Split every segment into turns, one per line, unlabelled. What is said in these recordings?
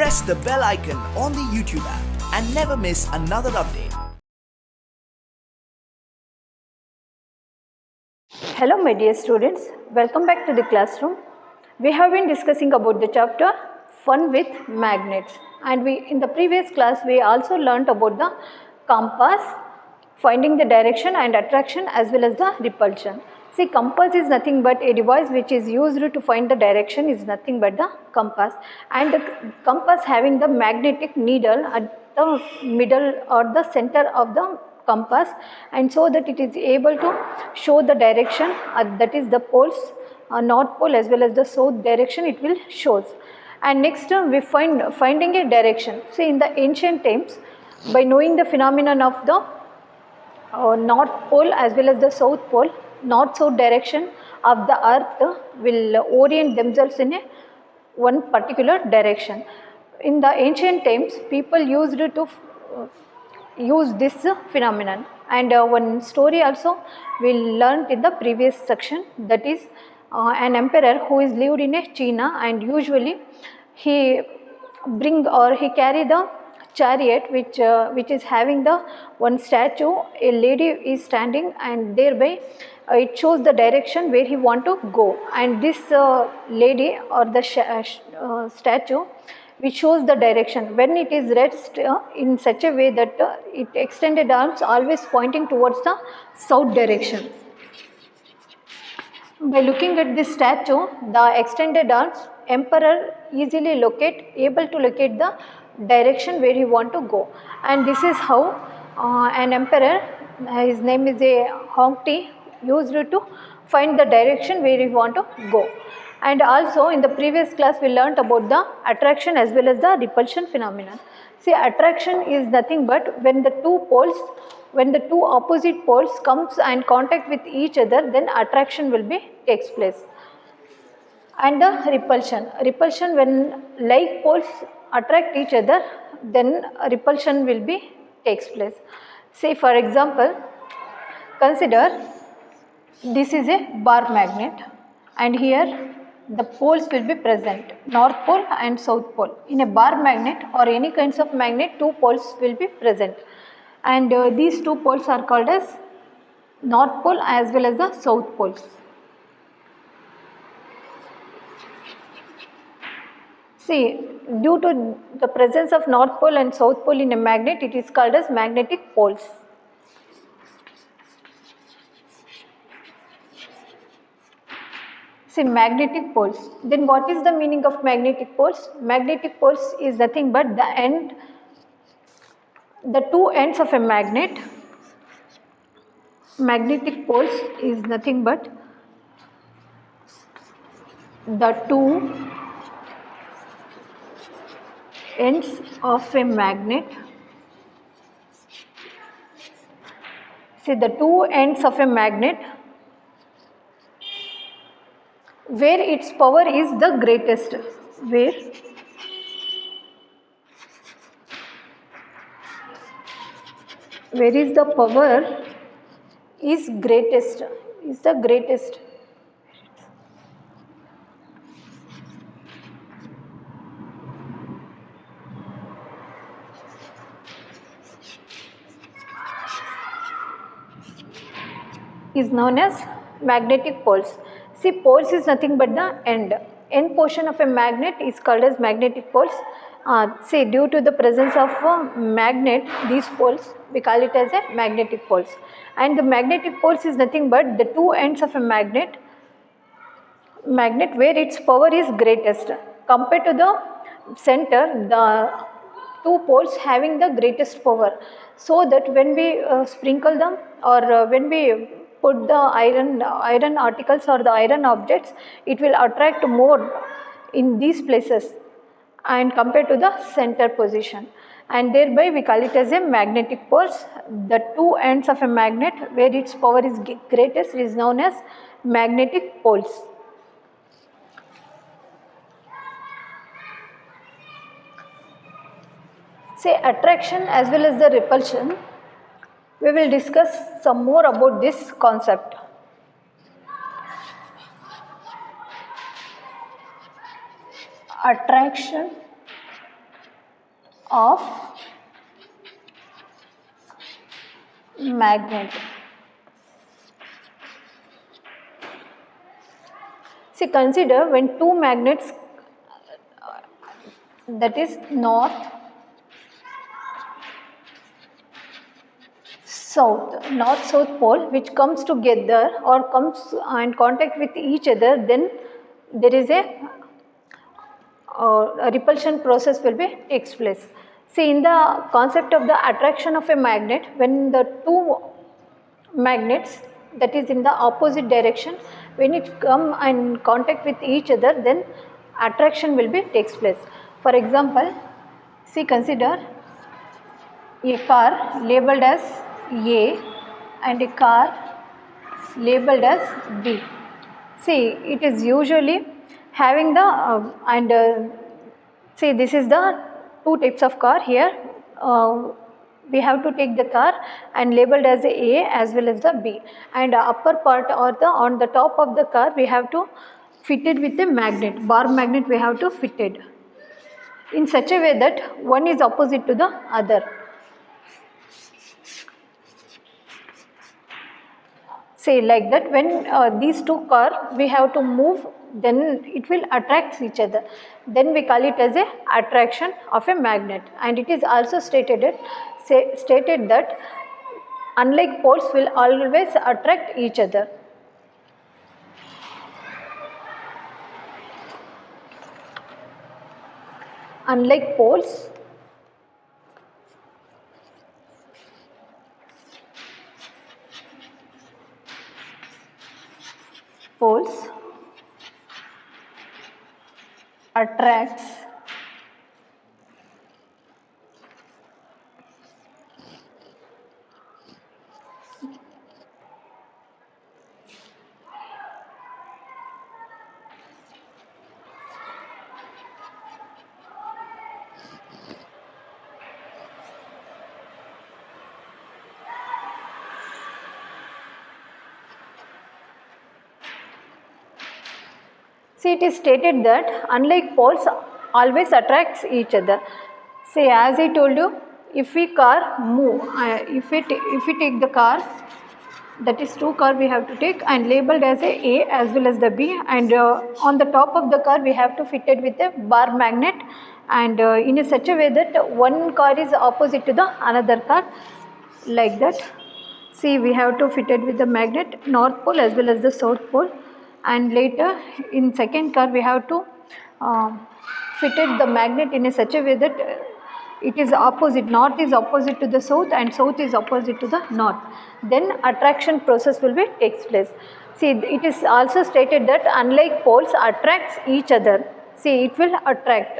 press the bell icon on the YouTube app and never miss another update.
Hello my dear students, welcome back to the classroom. We have been discussing about the chapter Fun with Magnets, and in the previous class we also learnt about the compass, finding the direction and attraction as well as the repulsion. See, compass is nothing but a device which is used to find the direction, is nothing but the compass, and the compass having the magnetic needle at the middle or the center of the compass, and so that it is able to show the direction, that is the poles, north pole as well as the south direction it will shows. And next we finding a direction. See, in the ancient times, by knowing the phenomenon of the north pole as well as the south pole, north south direction of the earth will orient themselves in a one particular direction. In the ancient times, people used to use this phenomenon, and one story also we learned in the previous section, that is an emperor who is lived in a China, and usually he he carry the chariot which is having the one statue, a lady is standing, and thereby it shows the direction where he want to go, and this lady or the statue which shows the direction when it is rest in such a way that it extended arms always pointing towards the south direction. By looking at this statue, the extended arms, emperor easily able to locate the direction where he want to go, and this is how an emperor, his name is a Hongti, used to find the direction where he want to go. And also in the previous class we learnt about the attraction as well as the repulsion phenomenon. See, attraction is nothing but when the two opposite poles comes and contact with each other, then attraction will be takes place. And the repulsion when like poles attract each other, then repulsion will be takes place. Say for example, consider this is a bar magnet, and here the poles will be present, north pole and south pole. In a bar magnet or any kinds of magnet, two poles will be present, and these two poles are called as north pole as well as the south poles. See, due to the presence of north pole and south pole in a magnet, it is called as magnetic poles. See, magnetic poles. Then what is the meaning of magnetic poles? Magnetic poles is nothing but the two ends of a magnet. Magnetic poles is nothing but the two ends of a magnet. See, the two ends of a magnet where its power is the greatest, where is the power is greatest, is the greatest. Is known as magnetic poles. See, poles is nothing but the end portion of a magnet is called as magnetic poles. Say, due to the presence of a magnet, these poles we call it as a magnetic poles, and the magnetic poles is nothing but the two ends of a magnet where its power is greatest compared to the center, the two poles having the greatest power, so that when we sprinkle them or when we put the iron articles or the iron objects, it will attract more in these places and compared to the center position, and thereby we call it as a magnetic poles. The two ends of a magnet where its power is greatest is known as magnetic poles. Say, attraction as well as the repulsion, we will discuss some more about this concept. Attraction of magnet. See, consider when two magnets, that is north south pole, which comes together or comes in contact with each other, then there is a repulsion process will be takes place. See, in the concept of the attraction of a magnet, when the two magnets, that is in the opposite direction, when it come in contact with each other, then attraction will be takes place. For example, see, consider a car labeled as A and a car labeled as B. See, it is usually having the see, this is the two types of car here. We have to take the car and labeled as A as well as the B, and upper part or the on the top of the car we have to fit it with a magnet, bar magnet we have to fit it in such a way that one is opposite to the other. Say like that, when these two cars we have to move, then it will attract each other, then we call it as a attraction of a magnet. And it is also stated that unlike poles will always attract each other. Unlike poles, attracts see, it is stated that unlike poles always attracts each other. See, as I told you, if we car move, if we take the car, that is two car we have to take and labeled as A as well as the B, and on the top of the car we have to fit it with a bar magnet, and in a such a way that one car is opposite to the another car, like that. See, we have to fit it with the magnet north pole as well as the south pole, and later in second car we have to fit it the magnet in a such a way that it is opposite, north is opposite to the south and south is opposite to the north, then attraction process will be takes place. See, it is also stated that unlike poles attracts each other. See, it will attract,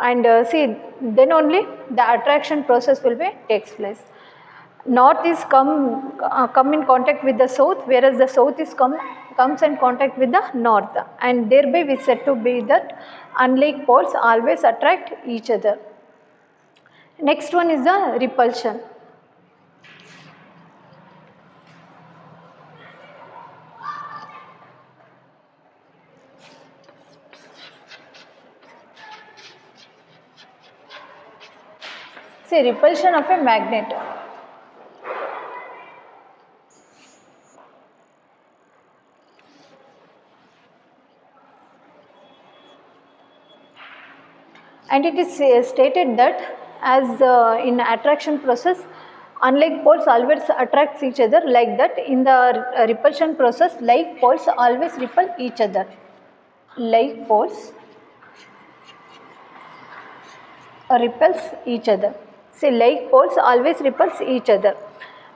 and see, then only the attraction process will be takes place. North is come in contact with the south, whereas the south is comes in contact with the north, and thereby we said to be that unlike poles always attract each other. Next one is the repulsion. See, repulsion of a magnet. And it is stated that as in attraction process, unlike poles always attracts each other, like that in the repulsion process, like poles always repel each other. Like poles repels each other. See, like poles always repels each other,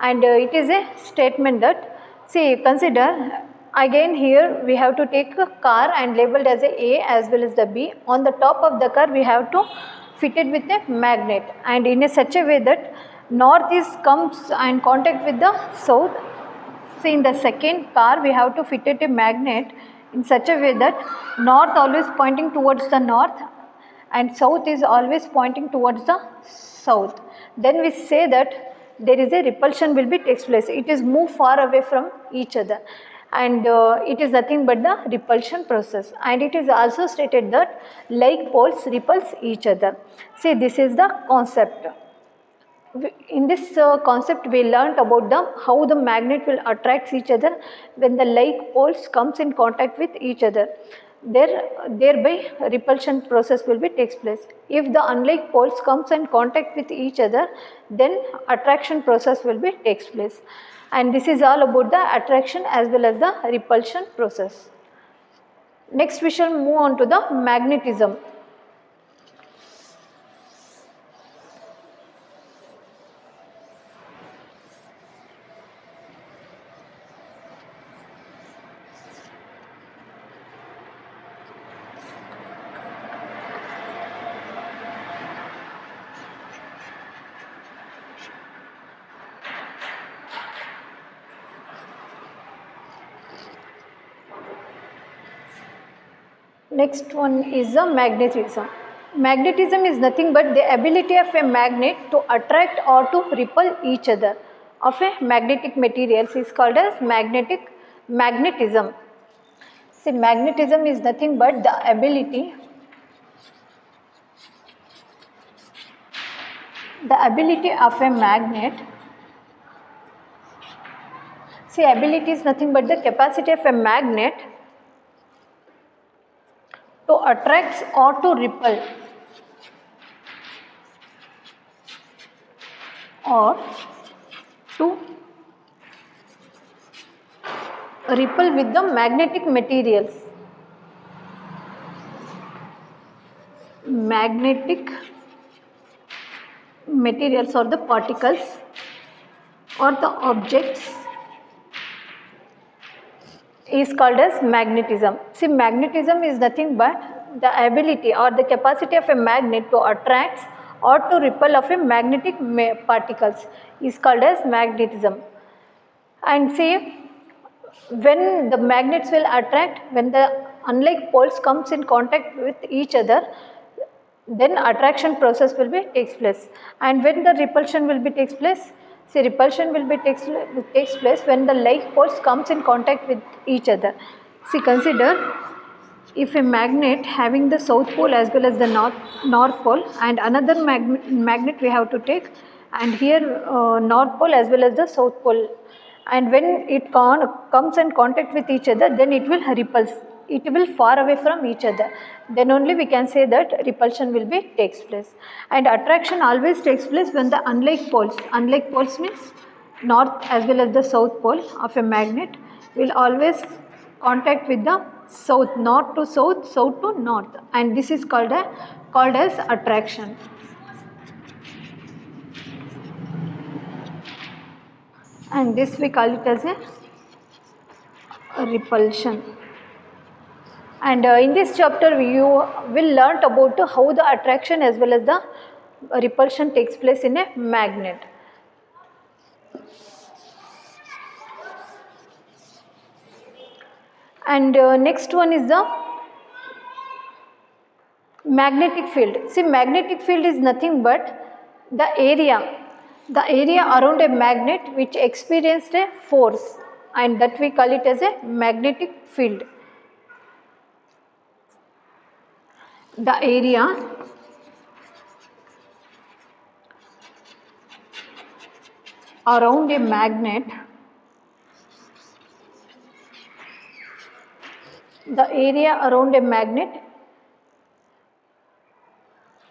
and it is a statement that, see, consider again here we have to take a car and labeled as A as well as the B. On the top of the car we have to fit it with a magnet, and in a such a way that north is comes and contact with the south. See, in the second car we have to fit it a magnet in such a way that north always pointing towards the north and south is always pointing towards the south. Then we say that there is a repulsion will be takes place. It is move far away from each other, and it is nothing but the repulsion process, and it is also stated that like poles repulse each other. See, this is the concept. In this concept we learnt about the how the magnet will attract each other when the like poles comes in contact with each other. Thereby repulsion process will be takes place. If the unlike poles comes in contact with each other, then attraction process will be takes place. And this is all about the attraction as well as the repulsion process. Next we shall move on to the magnetism. Next one is the magnetism. Magnetism is nothing but the ability of a magnet to attract or to repel each other of a magnetic materials is called as magnetism. See, magnetism is nothing but the ability of a magnet. See, ability is nothing but the capacity of a magnet to attract or to repel or to repel with the magnetic materials. Magnetic materials or the particles or the objects is called as magnetism. See, magnetism is nothing but the ability or the capacity of a magnet to attract or to repel of a magnetic particles is called as magnetism. And see, when the magnets will attract, when the unlike poles comes in contact with each other, then attraction process will be takes place. And when the repulsion will be takes place, see, repulsion will be takes place when the like poles comes in contact with each other. See, consider if a magnet having the south pole as well as the north pole, and another magnet we have to take, and here north pole as well as the south pole, and when it comes in contact with each other, then it will repulse, it will far away from each other, then only we can say that repulsion will be takes place. And attraction always takes place when the unlike poles means north as well as the south pole of a magnet will always contact with the south, north to south, south to north, and this is called as attraction. And this we call it as a repulsion. And in this chapter you will learn about how the attraction as well as the repulsion takes place in a magnet. And next one is the magnetic field. See, magnetic field is nothing but the area around a magnet which experienced a force, and that we call it as a magnetic field. The area around a magnet,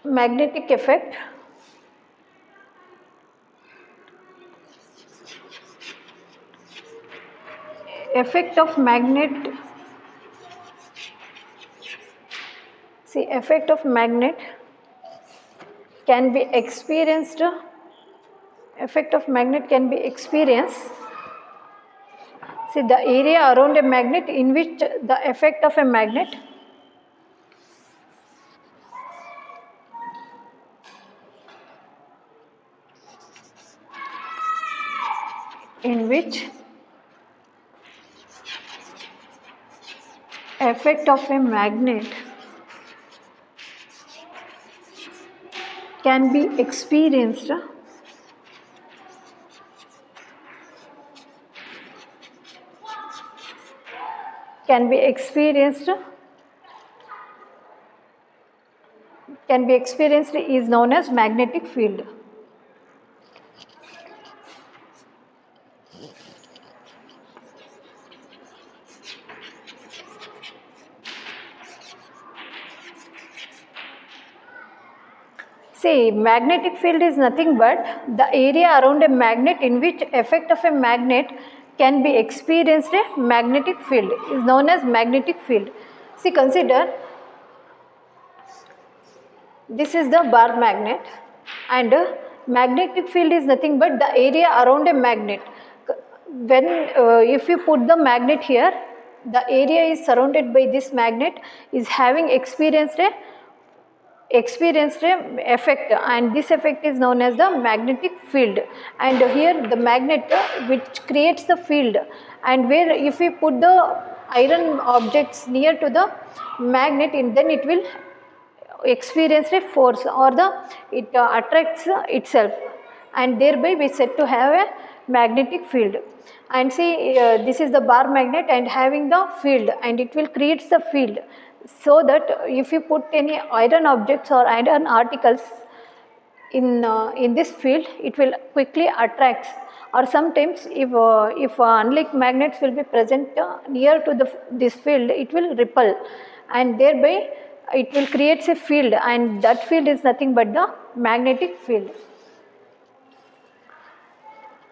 magnetic effect of magnet. See, effect of magnet can be experienced. Effect of magnet can be experienced. See, the area around a magnet in which the effect of a magnet can be experienced can be experienced is known as magnetic field. See, magnetic field is nothing but the area around a magnet in which effect of a magnet can be experienced a magnetic field is known as magnetic field. See, consider this is the bar magnet, and magnetic field is nothing but the area around a magnet. When if you put the magnet here, the area is surrounded by this magnet is having experienced a effect, and this effect is known as the magnetic field. And here the magnet which creates the field, and where if we put the iron objects near to the magnet, then it will experience a force, or it attracts itself, and thereby we said to have a magnetic field. And see, this is the bar magnet and having the field, and it will create the field, so that if you put any iron objects or iron articles in this field, it will quickly attract. Or sometimes if unlike magnets will be present near to this field, it will repel, and thereby it will create a field, and that field is nothing but the magnetic field.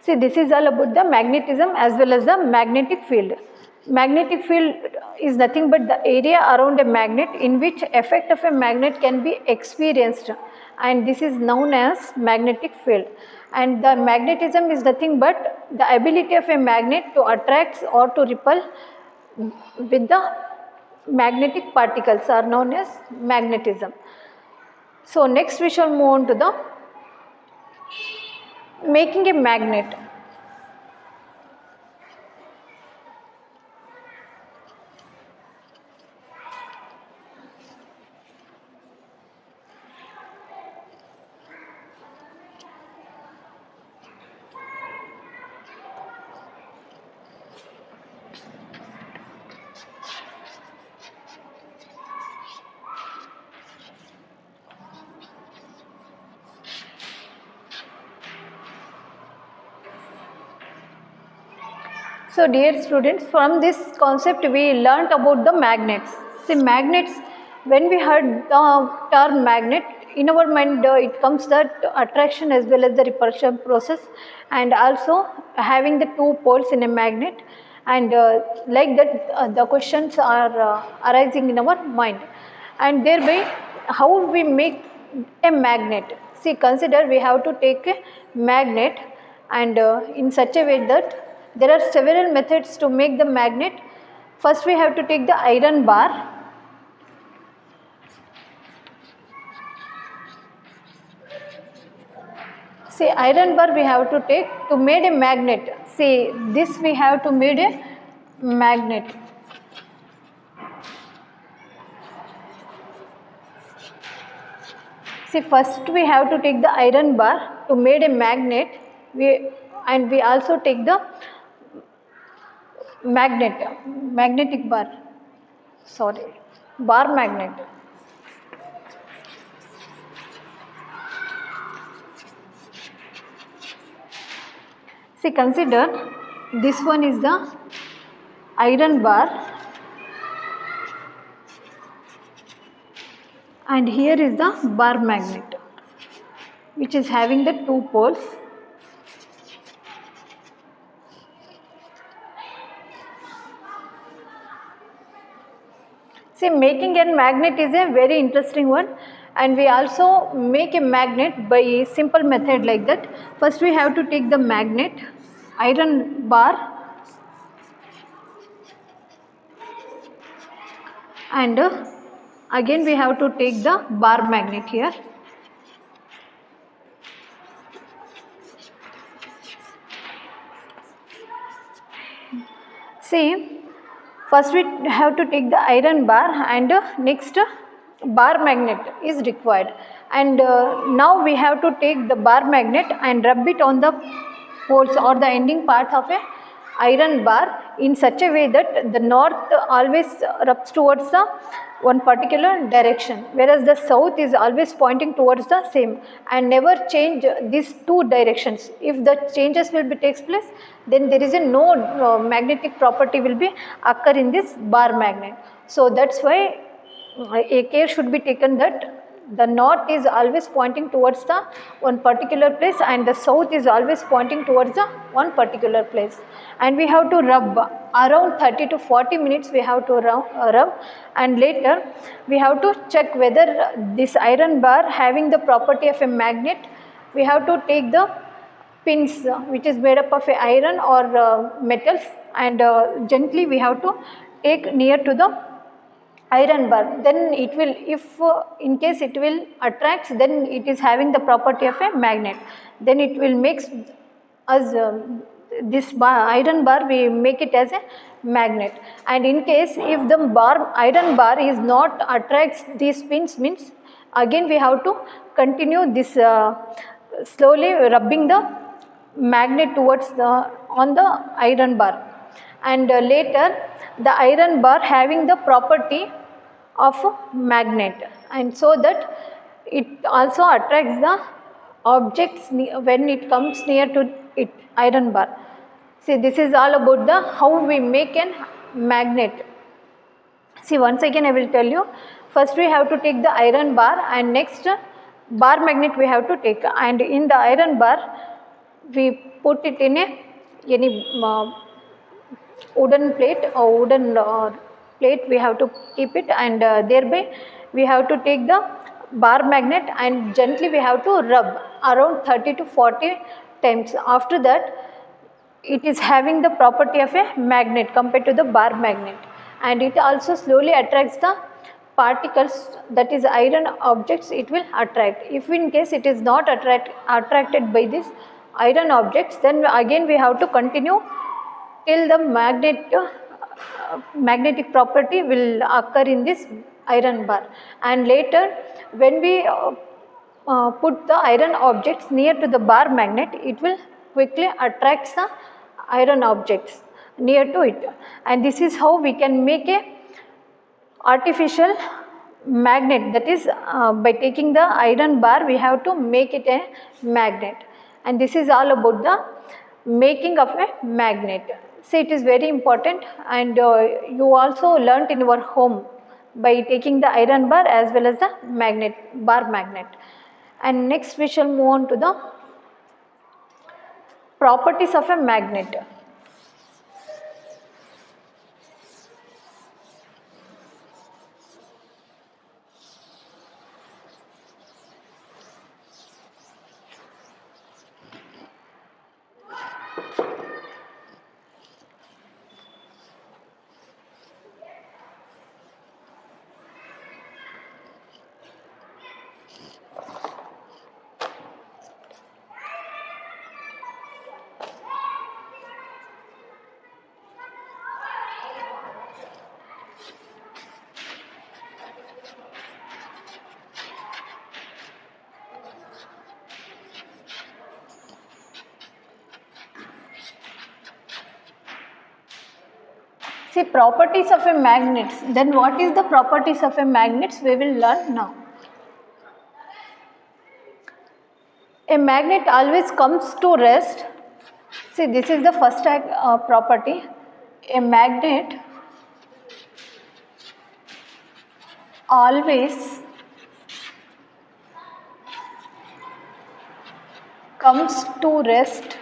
See, this is all about the magnetism as well as the magnetic field. Magnetic field is nothing but the area around a magnet in which effect of a magnet can be experienced, and this is known as magnetic field. And the magnetism is nothing but the ability of a magnet to attract or to repel with the magnetic particles are known as magnetism. So next we shall move on to the making a magnet. So dear students, from this concept we learnt about the magnets. See, magnets, when we heard the term magnet, in our mind it comes that attraction as well as the repulsion process, and also having the two poles in a magnet, and like that the questions are arising in our mind, and thereby how we make a magnet. See, consider we have to take a magnet, and in such a way that there are several methods to make the magnet. First we have to take the iron bar, see, iron bar we have to take to make a magnet. See, this we have to make a magnet. See, first we have to take the iron bar to make a magnet, and we also take the magnetic bar, bar magnet. See, consider this one is the iron bar, and here is the bar magnet which is having the two poles. See, making a magnet is a very interesting one, and we also make a magnet by simple method like that. First we have to take the magnet, iron bar, and again we have to take the bar magnet here. See, first we have to take the iron bar, and next bar magnet is required, and now we have to take the bar magnet and rub it on the poles or the ending part of a iron bar in such a way that the north always rubs towards the one particular direction, whereas the south is always pointing towards the same, and never change these two directions. If the changes will be takes place, then there is a no magnetic property will be occur in this bar magnet. So that's why a care should be taken that the north is always pointing towards the one particular place and the south is always pointing towards the one particular place. And we have to rub around 30 to 40 minutes, we have to rub, and later we have to check whether this iron bar having the property of a magnet. We have to take the pins which is made up of a iron or metals, and gently we have to take near to the iron bar. Then it will, if in case it will attracts, then it is having the property of a magnet, then it will makes us this iron bar, we make it as a magnet. And in case if the iron bar is not attracts these pins, means again we have to continue this slowly rubbing the magnet towards the on the iron bar. And later the iron bar having the property of magnet, and so that it also attracts the objects when it comes near to it, iron bar. See, this is all about the how we make a magnet. See, once again I will tell you, first we have to take the iron bar, and next bar magnet we have to take, and in the iron bar we put it in a any wooden plate or wooden plate, we have to keep it, and thereby we have to take the bar magnet and gently we have to rub around 30 to 40 times. After that it is having the property of a magnet compared to the bar magnet, and it also slowly attracts the particles, that is iron objects it will attract. If in case it is not attracted by this iron objects, then again we have to continue till the magnetic property will occur in this iron bar. And later when we put the iron objects near to the bar magnet, it will quickly attract the iron objects near to it, and this is how we can make a artificial magnet. That is by taking the iron bar we have to make it a magnet, and this is all about the making of a magnet. So it is very important, and you also learnt in your home by taking the iron bar as well as the magnet, bar magnet. And next we shall move on to the properties of a magnet. See, properties of a magnet. Then what is the properties of a magnet? We will learn now. A magnet always comes to rest. See, this is the first property. A magnet always comes to rest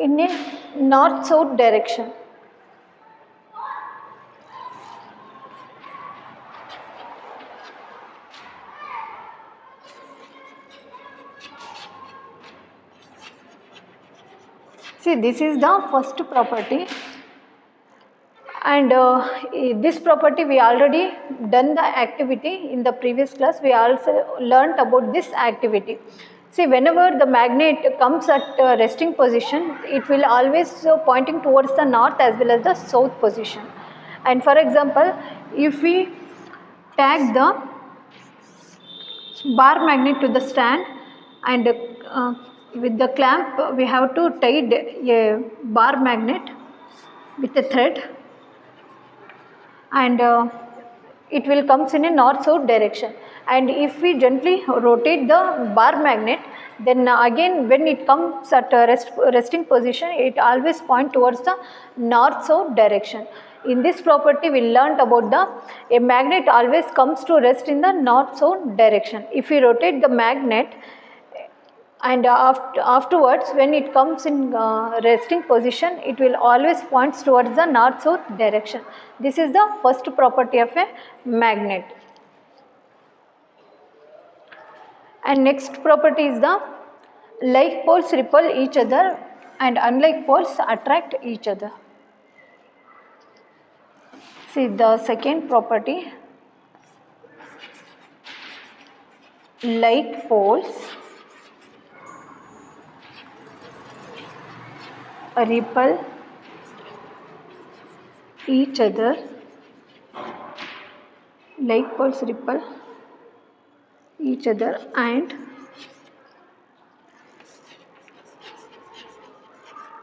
in a north-south direction. See, this is the first property, and this property we already done the activity in the previous class. We also learnt about this activity. See, whenever the magnet comes at resting position, it will always pointing towards the north as well as the south position. And for example, if we tag the bar magnet to the stand and with the clamp we have to tie a bar magnet with a thread, and it will comes in a north south direction. And if we gently rotate the bar magnet, then again when it comes at a resting position, it always point towards the north south direction. In this property we learnt about a magnet always comes to rest in the north south direction. If we rotate the magnet, and afterwards when it comes in resting position, it will always points towards the north south direction. This is the first property of a magnet. And next property is the like poles repel each other and unlike poles attract each other. See the second property, like poles repel each other, like poles repel each other and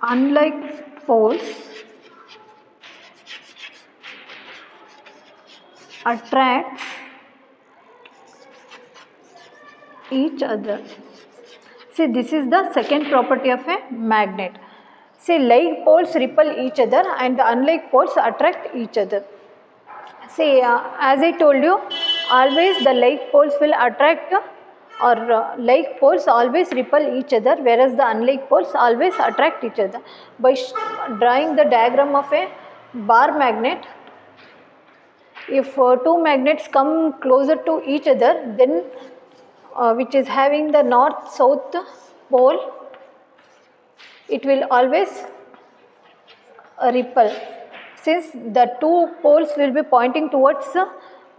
unlike poles attract each other. See, this is the second property of a magnet. See, like poles repel each other and the unlike poles attract each other. See, as I told you, always the like poles will attract or like poles always repel each other, whereas the unlike poles always attract each other. By drawing the diagram of a bar magnet, if two magnets come closer to each other, then which is having the north south pole, it will always repel, since the two poles will be pointing towards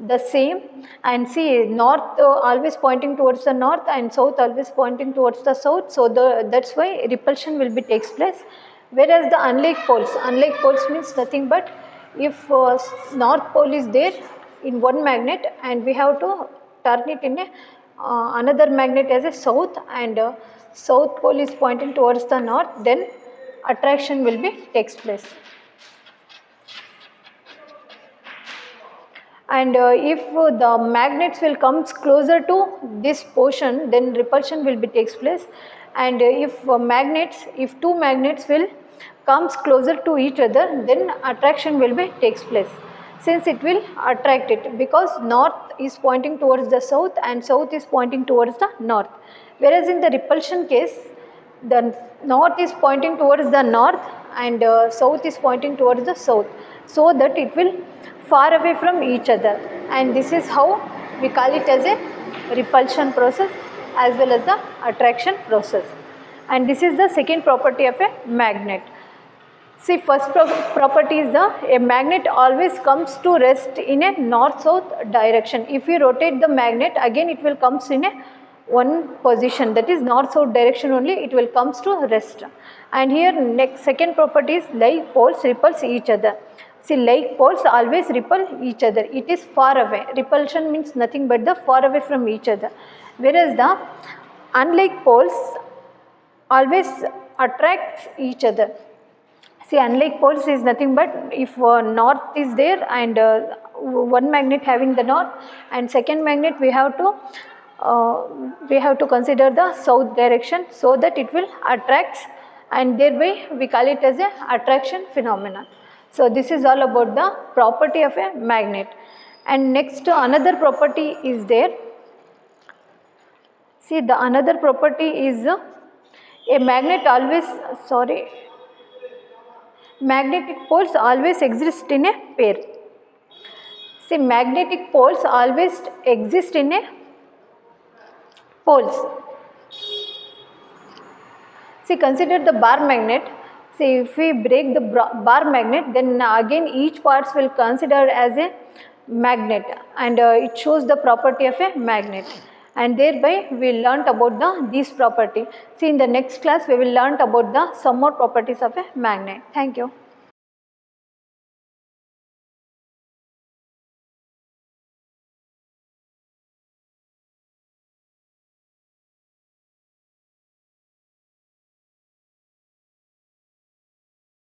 the same. And see, north always pointing towards the north and south always pointing towards the south, so that's why repulsion will be takes place. Whereas the unlike poles means nothing but if north pole is there in one magnet and we have to turn it in a another magnet as a south, and south pole is pointing towards the north, then attraction will be takes place. And if the magnets will comes closer to this portion, then repulsion will be takes place. And if two magnets will comes closer to each other, then attraction will be takes place, since it will attract it, because north is pointing towards the south and south is pointing towards the north. Whereas in the repulsion case, the north is pointing towards the north and south is pointing towards the south, so that it will far away from each other, and this is how we call it as a repulsion process as well as the attraction process. And this is the second property of a magnet. See, first property is a magnet always comes to rest in a north-south direction. If you rotate the magnet, again it will comes in a one position, that is north-south direction only, it will comes to rest. And here next second property is like poles repels each other. See, like poles always repel each other, it is far away. Repulsion means nothing but the far away from each other. Whereas the unlike poles always attracts each other. See, unlike poles is nothing but if north is there and one magnet having the north, and second magnet we have to consider the south direction, so that it will attract, and thereby we call it as a attraction phenomenon. So this is all about the property of a magnet. And next another property is there. See, the another property is a magnet always, magnetic poles always exist in a pair. See, magnetic poles always exist in a poles. See, consider the bar magnet. See, if we break the bar magnet, then again each parts will consider as a magnet, and it shows the property of a magnet. And thereby we learnt about these property. See, in the next class we will learn about some more properties of a magnet. Thank you.